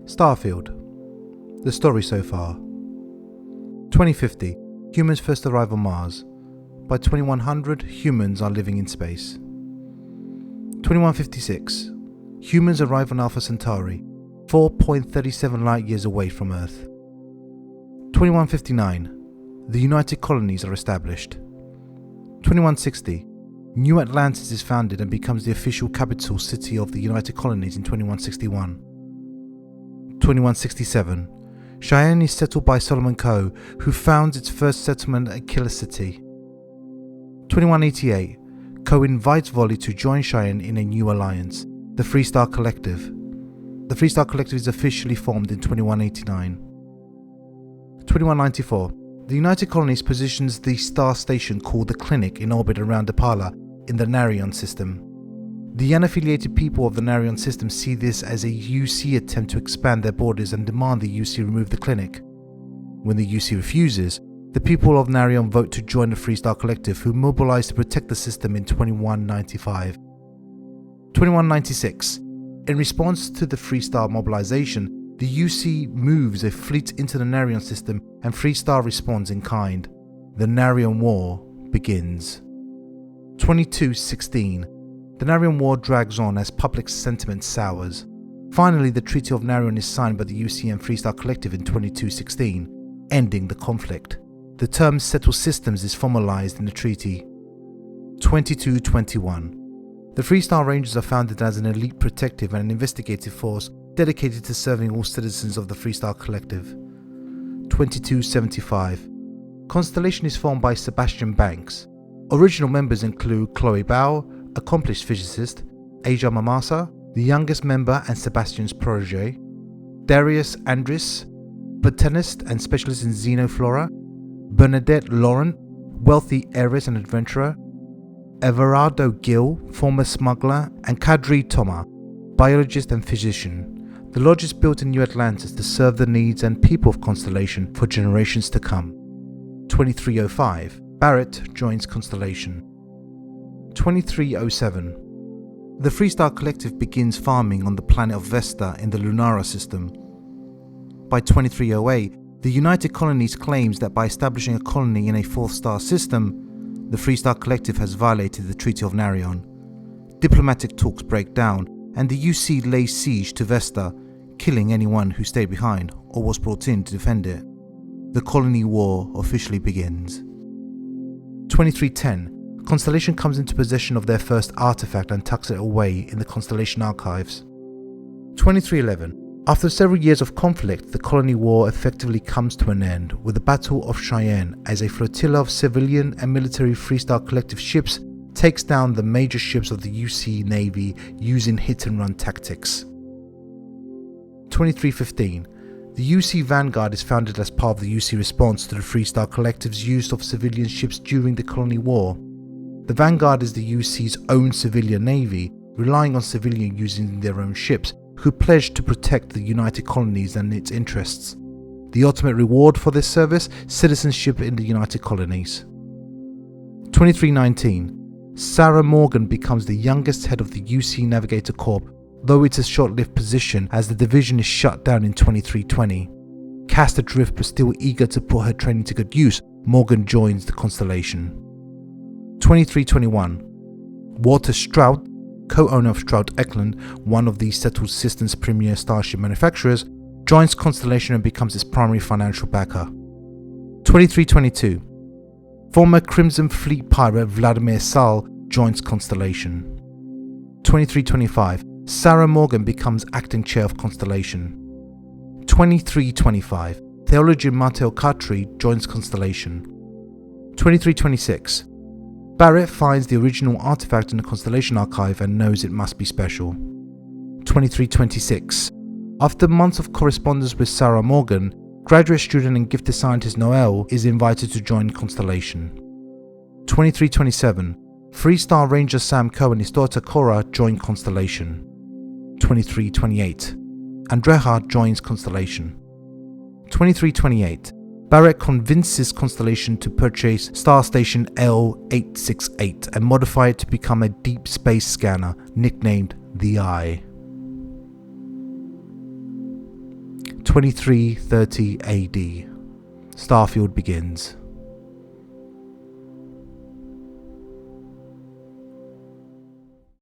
Starfield. The story so far. 2050. Humans first arrive on Mars. By 2100, humans are living in space. 2156. Humans arrive on Alpha Centauri, 4.37 light years away from Earth. 2159. The United Colonies are established. 2160. New Atlantis is founded and becomes the official capital city of the United Colonies in 2161. 2167. Cheyenne is settled by Solomon Coe, who founds its first settlement at Akila City. 2188. Coe invites Volley to join Cheyenne in a new alliance, the Freestar Collective. The Freestar Collective is officially formed in 2189. 2194. The United Colonies positions the star station called the Clinic in orbit around Apala in the Narion system. The unaffiliated people of the Narion system see this as a UC attempt to expand their borders and demand the UC remove the clinic. When the UC refuses, the people of Narion vote to join the Freestar Collective, who mobilize to protect the system in 2195. 2196. In response to the Freestar mobilization, the UC moves a fleet into the Narion system and Freestar responds in kind. The Narion War begins. 2216. The Narion War drags on as public sentiment sours. Finally, the Treaty of Narion is signed by the UC and Freestar Collective in 2216, ending the conflict. The term Settle Systems is formalized in the treaty. 2221. The Freestar Rangers are founded as an elite protective and investigative force dedicated to serving all citizens of the Freestar Collective. 2275. Constellation is formed by Sebastian Banks. Original members include Chloe Bao, accomplished physicist, Asia Mamasa, the youngest member and Sebastian's protege, Darius Andris, botanist and specialist in xenoflora, Bernadette Laurent, wealthy heiress and adventurer, Everardo Gill, former smuggler, and Khatri Toma, biologist and physician. The lodge is built in New Atlantis to serve the needs and people of Constellation for generations to come. 2305. Barrett joins Constellation. 2307. The Freestar Collective begins farming on the planet of Vesta in the Lunara system. By 2308, the United Colonies claims that by establishing a colony in a fourth star system, the Freestar Collective has violated the Treaty of Narion. Diplomatic talks break down, and the UC lays siege to Vesta, killing anyone who stayed behind or was brought in to defend it. The Colony War officially begins. 2310. Constellation comes into possession of their first artifact and tucks it away in the Constellation archives. 2311. After several years of conflict, the Colony War effectively comes to an end with the Battle of Cheyenne as a flotilla of civilian and military Freestar Collective ships takes down the major ships of the UC Navy using hit-and-run tactics. 2315. The UC Vanguard is founded as part of the UC response to the Freestar Collective's use of civilian ships during the Colony War. The Vanguard is the UC's own civilian navy, relying on civilians using their own ships, who pledged to protect the United Colonies and its interests. The ultimate reward for this service, citizenship in the United Colonies. 2319. Sarah Morgan becomes the youngest head of the UC Navigator Corps, though it's a short-lived position as the division is shut down in 2320. Cast adrift but still eager to put her training to good use, Morgan joins the Constellation. 2321. Walter Stroud, co-owner of Stroud Eklund, one of the Settled Systems' premier starship manufacturers, joins Constellation and becomes its primary financial backer. 2322. Former Crimson Fleet pirate Vladimir Sall joins Constellation. 2325. Sarah Morgan becomes acting chair of Constellation. 2325. Theologian Matteo Khatri joins Constellation. 2326. Barrett finds the original artifact in the Constellation archive and knows it must be special. 2326. After months of correspondence with Sarah Morgan, graduate student and gifted scientist Noel is invited to join Constellation. 2327. Freestar Ranger Sam Coe and his daughter Cora join Constellation. 2328. Andreja joins Constellation. 2328. Barrett convinces Constellation to purchase Star Station L868 and modify it to become a deep space scanner nicknamed the Eye. 2330 AD. Starfield begins.